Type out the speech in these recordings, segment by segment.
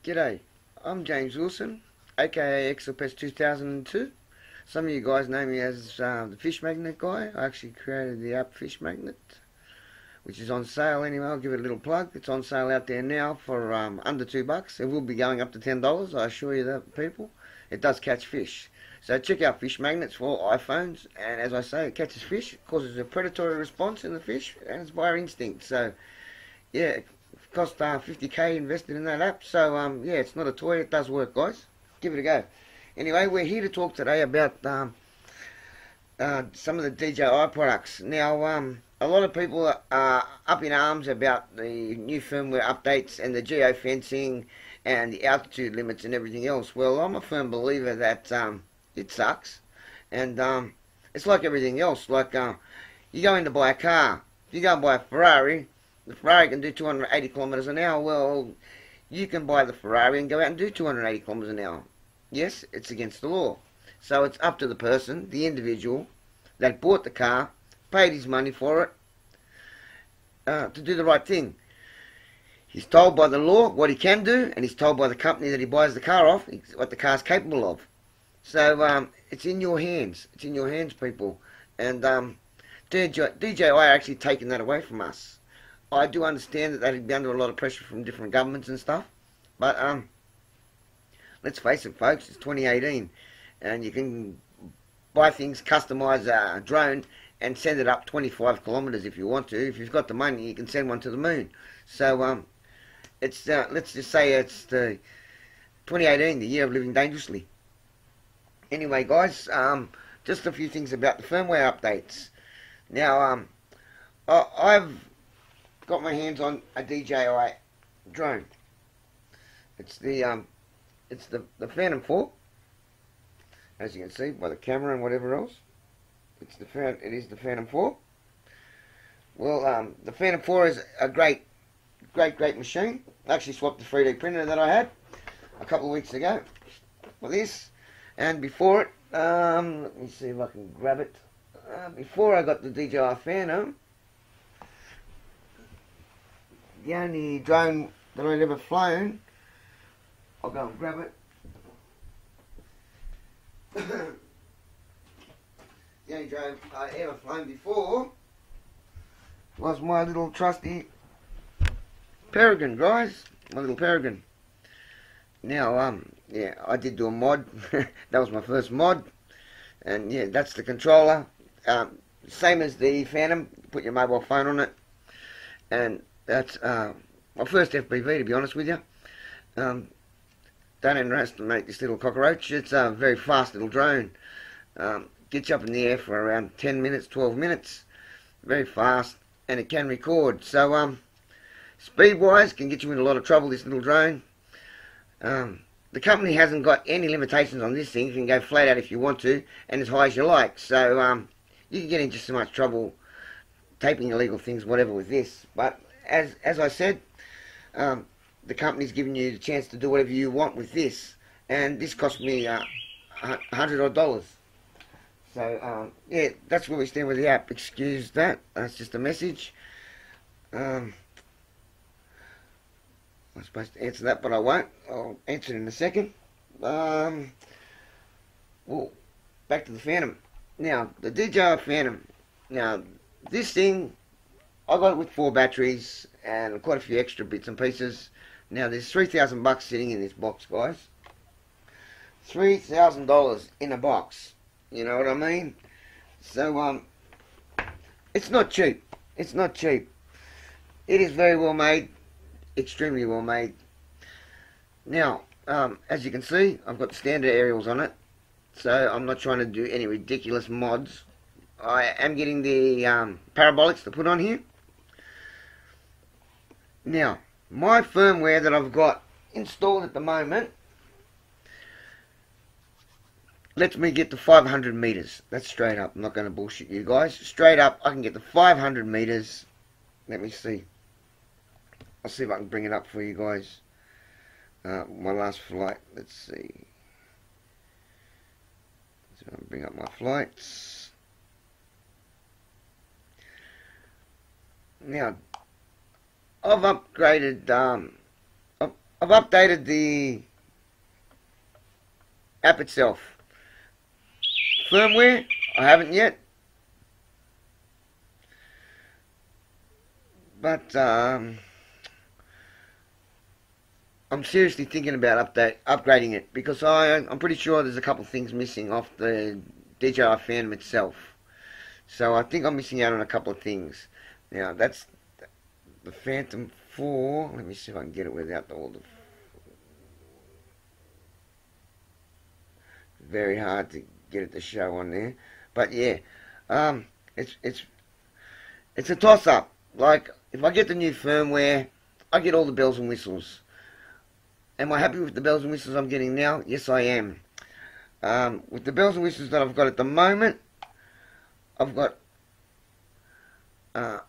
G'day, I'm James Wilson, aka XLPS 2002. Some of you guys know me as the Fish Magnet guy. I actually created the app Fish Magnet, which is on sale anyway. I'll give it a little plug. It's on sale out there now for under $2. It will be going up to $10, I assure you that, people. It does catch fish. So check out Fish Magnets for iPhones, and as I say, it catches fish, it causes a predatory response in the fish, and it's by instinct. So yeah, it cost 50k invested in that app. So yeah, it's not a toy. It does work, guys. Give it a go. Anyway, we're here to talk today about some of the DJI products. Now, a lot of people are up in arms about the new firmware updates and the geofencing and the altitude limits and everything else. Well, I'm a firm believer that it sucks, and it's like everything else. Like you go in to buy a car. If you go and buy a Ferrari, the Ferrari can do 280 kilometers an hour. Well, you can buy the Ferrari and go out and do 280 kilometers an hour. Yes, it's against the law. So it's up to the person, the individual, that bought the car, paid his money for it, to do the right thing. He's told by the law what he can do, and he's told by the company that he buys the car off what the car's capable of. So it's in your hands. It's in your hands, people. And DJI are actually taking that away from us. I do understand that they'd be under a lot of pressure from different governments and stuff, but let's face it, folks, it's 2018, and you can buy things, customize a drone, and send it up 25 kilometers if you want to. If you've got the money, you can send one to the moon. So it's let's just say it's the 2018, the year of living dangerously. Anyway, guys, just a few things about the firmware updates. Now, I've got my hands on a DJI drone. It's the Phantom 4, as you can see by the camera and whatever else. It is the Phantom 4. Well, the Phantom 4 is a great machine. I actually swapped the 3D printer that I had a couple of weeks ago for this, and before it, let me see if I can grab it. Before I got the DJI Phantom, the only drone that I'd ever flown, I'll go and grab it. The only drone I ever flown before was my little trusty Peregrine, guys. My little Peregrine. Now, yeah, I did do a mod. That was my first mod. And yeah, that's the controller. Same as the Phantom. Put your mobile phone on it. And that's my first FPV, to be honest with you. Don't underestimate this little cockroach. It's a very fast little drone. Gets you up in the air for around 10 minutes, 12 minutes. Very fast, and it can record. So, speed-wise, can get you in a lot of trouble, this little drone. The company hasn't got any limitations on this thing. You can go flat out if you want to, and as high as you like. So, you can get into so much trouble taping illegal things, whatever, with this. But, as I said, the company's giving you the chance to do whatever you want with this, and this cost me $100 odd. So yeah, that's where we stand with the app. Excuse that, that's just a message. I'm supposed to answer that, but I won't. I'll answer it in a second. Well, back to the Phantom. Now, the DJI Phantom. Now, this thing, I got it with 4 batteries and quite a few extra bits and pieces. Now, there's $3,000 sitting in this box, guys. $3,000 in a box. You know what I mean? So, it's not cheap. It's not cheap. It is very well made. Extremely well made. Now, as you can see, I've got the standard aerials on it. So, I'm not trying to do any ridiculous mods. I am getting the parabolics to put on here. Now, my firmware that I've got installed at the moment lets me get to 500 meters. That's straight up. I'm not going to bullshit you guys. Straight up, I can get to 500 meters. Let me see. I'll see if I can bring it up for you guys. My last flight. Let's see. So I'll bring up my flights. Now, I've upgraded I've updated the app itself. Firmware, I haven't yet. But I'm seriously thinking about upgrading it, because I'm pretty sure there's a couple of things missing off the DJI Phantom itself. So I think I'm missing out on a couple of things. Now that's the Phantom 4. Let me see if I can get it without all the... Very hard to get it to show on there. But yeah, it's a toss up. Like, if I get the new firmware, I get all the bells and whistles. Am I happy with the bells and whistles I'm getting now? Yes, I am. With the bells and whistles that I've got at the moment, I've got a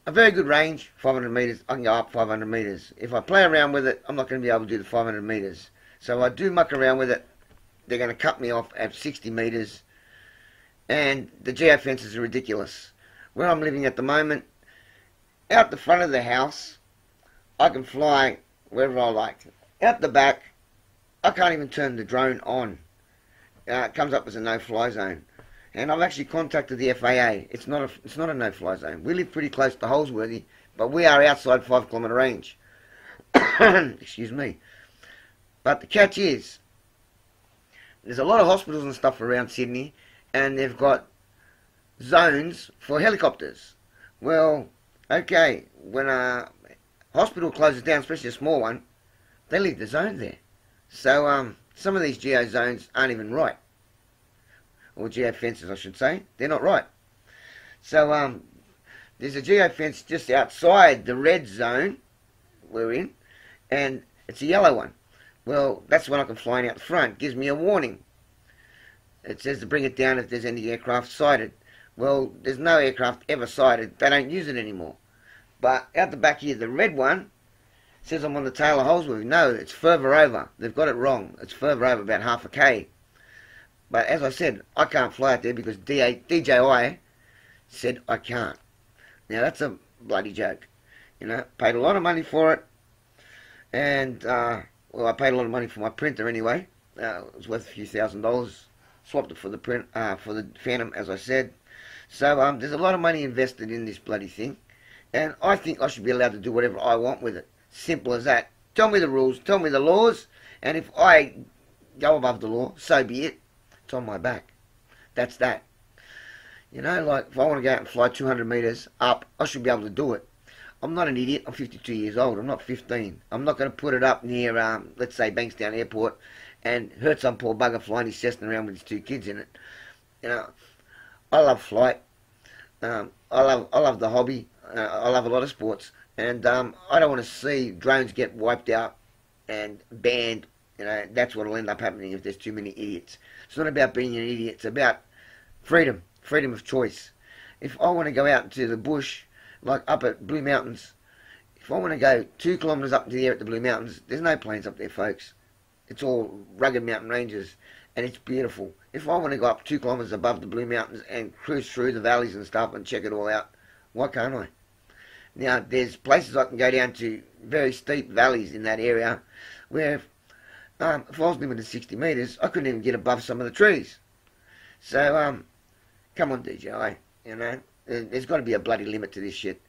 very good range, 500 meters. I can go up 500 meters. If I play around with it, I'm not going to be able to do the 500 meters. So I do muck around with it. They're going to cut me off at 60 meters. And the geofences are ridiculous. Where I'm living at the moment, out the front of the house, I can fly wherever I like. Out the back, I can't even turn the drone on. It comes up as a no-fly zone. And I've actually contacted the FAA. It's not a no-fly zone. We live pretty close to Holsworthy, but we are outside 5-kilometre range. Excuse me. But the catch is, there's a lot of hospitals and stuff around Sydney, and they've got zones for helicopters. Well, okay, when a hospital closes down, especially a small one, they leave the zone there. So some of these geo zones aren't even right. Or geo fences, I should say. They're not right. So there's a geo fence just outside the red zone we're in, and it's a yellow one. Well, that's when I can fly out the front. It gives me a warning. It says to bring it down if there's any aircraft sighted. Well, there's no aircraft ever sighted. They don't use it anymore. But out the back here, the red one says I'm on the tail of Holsworthy. No, it's further over. They've got it wrong. It's further over, about half a K. But as I said, I can't fly out there because DJI said I can't. Now, that's a bloody joke. You know, paid a lot of money for it. And, well, I paid a lot of money for my printer anyway. It was worth a few $1,000s. Swapped it for the for the Phantom, as I said. So there's a lot of money invested in this bloody thing, and I think I should be allowed to do whatever I want with it. Simple as that. Tell me the rules, tell me the laws, and if I go above the law, so be it. It's on my back. That's that. You know, like if I want to go out and fly 200 meters up, I should be able to do it. I'm not an idiot. I'm 52 years old. I'm not 15. I'm not going to put it up near, let's say, Bankstown Airport and hurt some poor bugger flying his Cessna around with his 2 kids in it. You know, I love flight. I love the hobby. I love a lot of sports. And I don't want to see drones get wiped out and banned. You know, that's what will end up happening if there's too many idiots. It's not about being an idiot. It's about freedom. Freedom of choice. If I want to go out into the bush, like up at Blue Mountains, if I want to go 2 kilometres up into the air at the Blue Mountains, there's no planes up there, folks. It's all rugged mountain ranges, and it's beautiful. If I want to go up 2 kilometres above the Blue Mountains and cruise through the valleys and stuff and check it all out, why can't I? Now, there's places I can go down to, very steep valleys in that area, where if I was limited to 60 metres, I couldn't even get above some of the trees. So, come on, DJI, you know. There's got to be a bloody limit to this shit.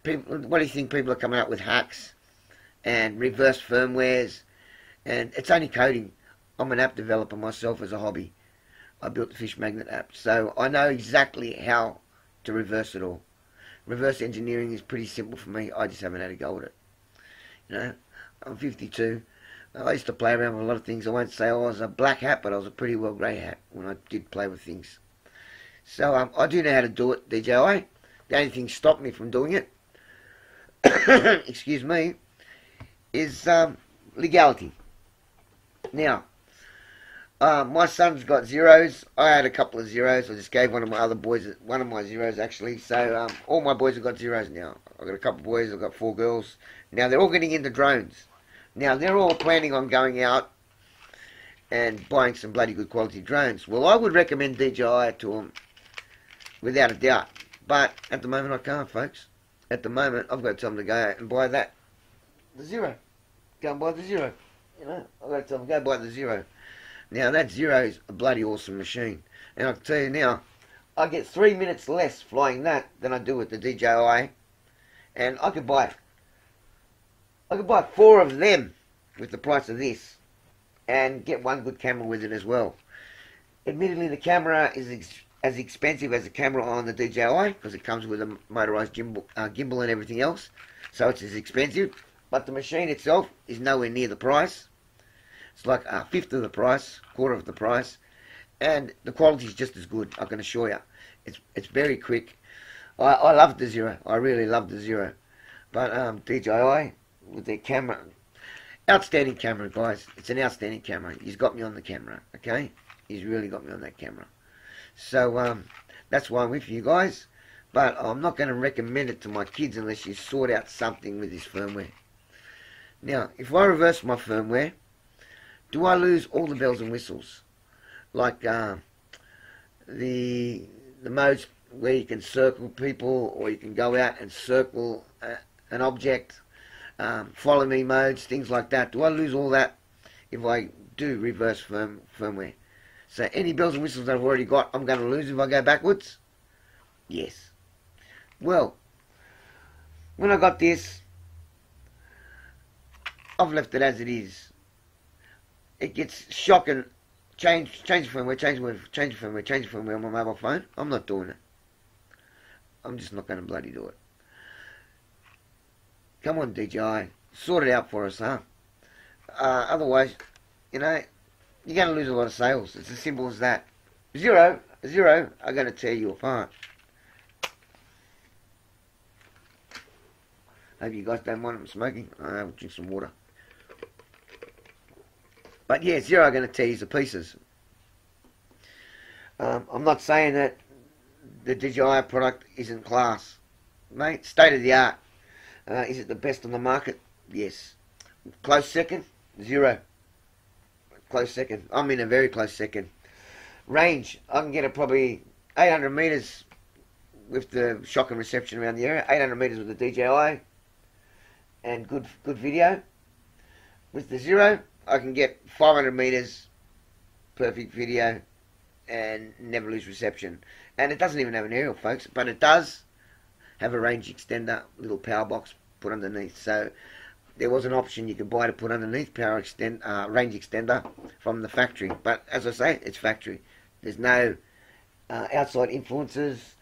People, what do you think people are coming up with hacks and reverse firmwares? And it's only coding. I'm an app developer myself as a hobby. I built the fish magnet app, so I know exactly how to reverse it all. Reverse engineering is pretty simple for me. I just haven't had a go at it. You know, I'm 52. I used to play around with a lot of things. I won't say I was a black hat, but I was a pretty well grey hat when I did play with things. So I do know how to do it, DJI. The only thing stopped me from doing it, excuse me, is legality. Now, my son's got zeros. I had a couple of zeros. I just gave one of my other boys one of my zeros, actually. So all my boys have got zeros now. I've got a couple of boys. I've got 4 girls. Now, they're all getting into drones. Now, they're all planning on going out and buying some bloody good quality drones. Well, I would recommend DJI to them, without a doubt. But at the moment, I can't, folks. At the moment, I've got to tell them to go out and buy that. The Zero. go and buy the Zero. You know, I've got to tell them, go buy the Zero. Now, that Zero is a bloody awesome machine. And I'll tell you now, I get 3 minutes less flying that than I do with the DJI. And I could buy 4 of them with the price of this. And get one good camera with it as well. Admittedly, the camera is as expensive as the camera on the DJI because it comes with a motorized gimbal and everything else. So it's as expensive. But the machine itself is nowhere near the price. It's like a fifth of the price, quarter of the price. And the quality is just as good, I can assure you. It's very quick. I love the Zero. I really love the Zero. But DJI, with their camera, outstanding camera, guys. It's an outstanding camera. He's got me on the camera, okay? He's really got me on that camera. So that's why I'm with you guys. But I'm not going to recommend it to my kids unless you sort out something with this firmware. Now, if I reverse my firmware, do I lose all the bells and whistles? Like the modes where you can circle people, or you can go out and circle an object, follow me modes, things like that. Do I lose all that if I do reverse firmware? So any bells and whistles that I've already got, I'm going to lose if I go backwards? Yes. Well, when I got this, I've left it as it is. It gets shocking. Change the firmware, change the firmware on my mobile phone. I'm not doing it. I'm just not going to bloody do it. Come on, DJI. Sort it out for us, huh? Otherwise, you know, you're going to lose a lot of sales. It's as simple as that. Zero are going to tear you apart. Hope you guys don't mind them smoking. I'll drink some water. But yeah, Zero are going to tear you to pieces. I'm not saying that the DJI product isn't class. Mate, state of the art. Is it the best on the market? Yes. Close second? Zero. Close second. I'm in a very close second. Range, I can get it probably 800 meters with the shock and reception around the area. 800 meters with the DJI. And good video. With the Zero, I can get 500 meters, perfect video, and never lose reception. And it doesn't even have an aerial, folks, but it does have a range extender, little power box put underneath. So there was an option you could buy to put underneath, range extender from the factory. But as I say, it's factory. There's no outside influences.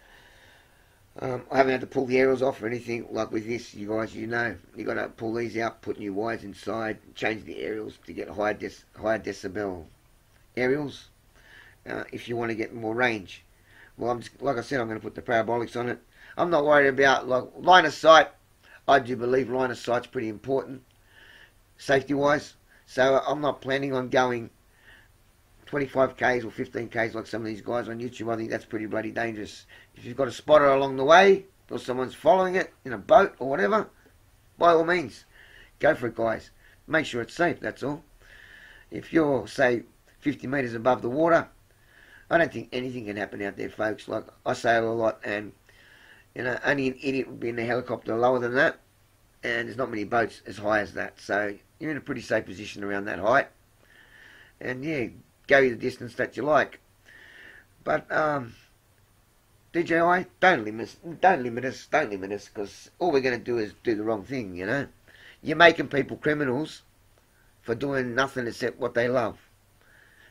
I haven't had to pull the aerials off or anything like with this. You guys, you know, you got to pull these out, put new wires inside, change the aerials to get higher decibel aerials if you want to get more range. Well, like I said, I'm going to put the parabolics on it. I'm not worried about like line of sight. I do believe line of sight's pretty important, safety-wise. So I'm not planning on going 25 k's or 15 k's like some of these guys on YouTube. I think that's pretty bloody dangerous. If you've got a spotter along the way, or someone's following it in a boat or whatever, by all means, go for it, guys. Make sure it's safe, that's all. If you're, say, 50 metres above the water, I don't think anything can happen out there, folks. Like, I sail a lot, and, you know, only an idiot would be in a helicopter lower than that, and there's not many boats as high as that. So you're in a pretty safe position around that height. And, yeah, go the distance that you like. But, DJI, don't limit us, because all we're going to do is do the wrong thing, you know. You're making people criminals for doing nothing except what they love.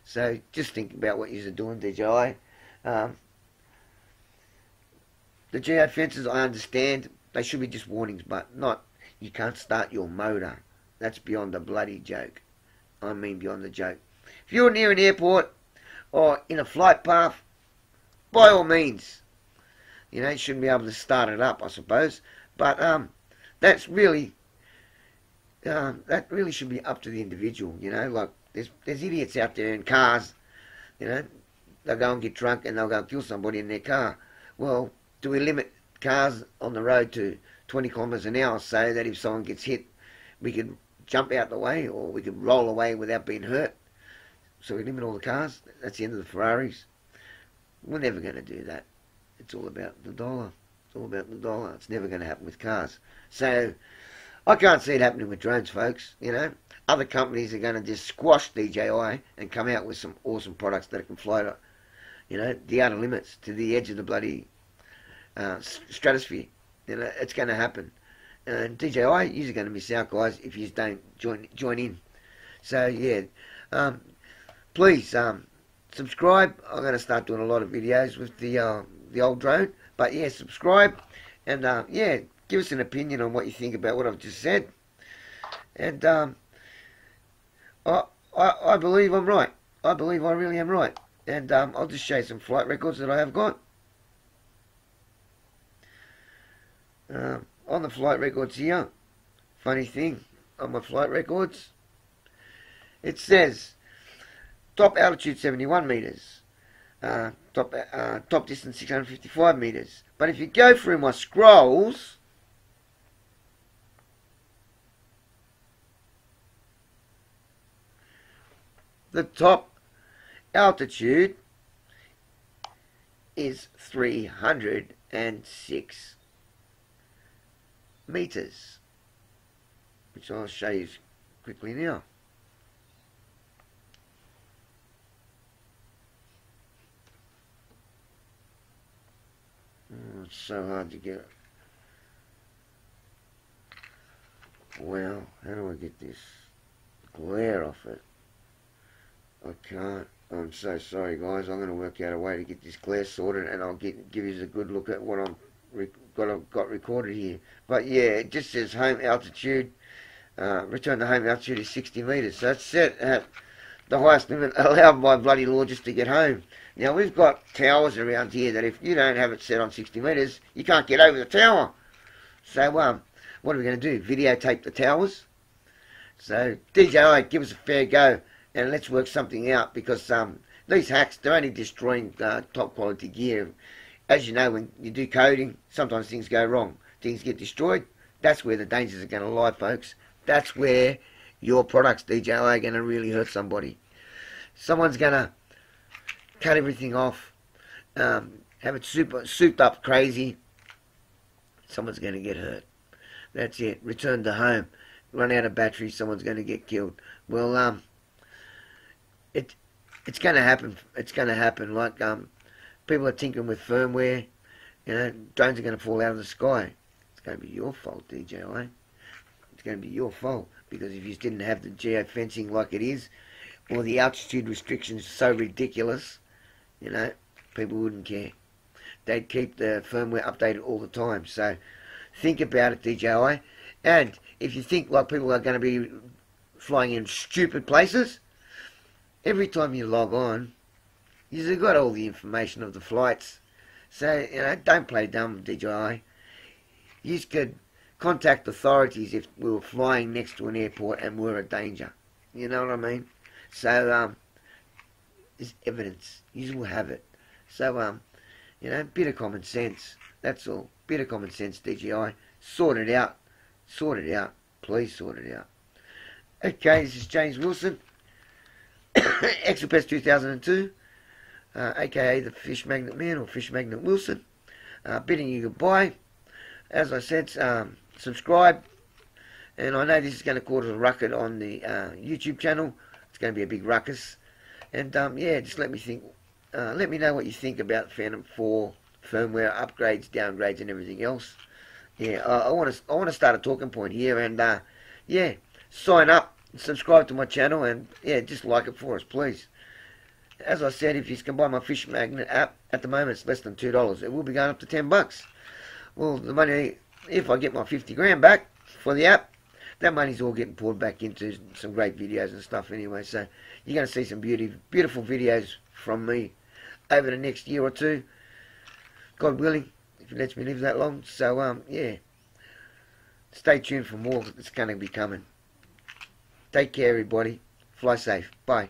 So just think about what you're doing, DJI. The geofences, I understand, they should be just warnings, but not, you can't start your motor. That's beyond a bloody joke. I mean beyond the joke. If you're near an airport or in a flight path, by all means, you know, you shouldn't be able to start it up, I suppose. But that really should be up to the individual, you know. Like, there's idiots out there in cars, you know. They'll go and get drunk and they'll go and kill somebody in their car. Well, do we limit cars on the road to 20 kilometres an hour so that if someone gets hit, we could jump out the way, or we could roll away without being hurt? So we limit all the cars. That's the end of the Ferraris. We're never going to do that. It's all about the dollar. It's all about the dollar. It's never going to happen with cars. So I can't see it happening with drones, folks. Other companies are going to just squash DJI and come out with some awesome products that can fly to, the outer limits, to the edge of the bloody stratosphere. It's going to happen. And DJI, you're going to miss out, guys, if you don't join in. So yeah, please subscribe. I'm going to start doing a lot of videos with the old drone. But yeah, subscribe and yeah, give us an opinion on what you think about what I've just said. And I believe I'm right. I believe I really am right. And I'll just show you some flight records that I have got. On the flight records here, funny thing, on my flight records, it says top altitude 71 meters, top distance 655 meters. But if you go through my scrolls, the top altitude is 306 meters, which I'll show you quickly now. Oh, it's so hard to get it. Well, how do I get this glare off it? I can't. I'm so sorry, guys. I'm going to work out a way to get this glare sorted, and I'll give you a good look at what I've got recorded here. But yeah, it just says home altitude. Return to home altitude is 60 meters. So that's set at the highest limit allowed by bloody law just to get home. Now, we've got towers around here that if you don't have it set on 60 meters, you can't get over the tower. So, what are we going to do? Videotape the towers? So, DJI, give us a fair go and let's work something out, because these hacks, they're only destroying top quality gear. As you know, when you do coding, sometimes things go wrong. Things get destroyed. That's where the dangers are going to lie, folks. That's where your products, DJI, are going to really hurt somebody. Someone's going to cut everything off, have it souped up crazy. Someone's going to get hurt. That's it. Return to home. Run out of battery. Someone's going to get killed. Well, it's going to happen. It's going to happen. Like people are tinkering with firmware. Drones are going to fall out of the sky. It's going to be your fault, DJI. It's going to be your fault, because if you didn't have the geofencing like it is, or the altitude restrictions so ridiculous, people wouldn't care. They'd keep the firmware updated all the time. So think about it, DJI. And if you think like people are going to be flying in stupid places, every time you log on, you've got all the information of the flights. So, don't play dumb, DJI. You could contact authorities if we were flying next to an airport and were a danger. You know what I mean? So, there's evidence. You will have it. So, bit of common sense. That's all. Bit of common sense, DJI. Sort it out. Sort it out. Please sort it out. Okay, this is James Wilson. Exopest 2002. AKA the Fish Magnet Man, or Fish Magnet Wilson. Bidding you goodbye. As I said, subscribe. And I know this is going to cause a ruckus on the YouTube channel. It's going to be a big ruckus. And yeah, just let me know what you think about Phantom 4 firmware upgrades, downgrades, and everything else. Yeah, I want to start a talking point here, and yeah, sign up, subscribe to my channel, and yeah, just like it for us, please. As I said, if you can buy my Fish Magnet app, at the moment it's less than $2. It will be going up to $10. Well, the money, if I get my 50 grand back for the app, that money's all getting poured back into some great videos and stuff anyway. So you're going to see some beautiful videos from me over the next year or two, God willing, if it lets me live that long. So yeah, stay tuned for more that's going to be coming. Take care, everybody. Fly safe. Bye.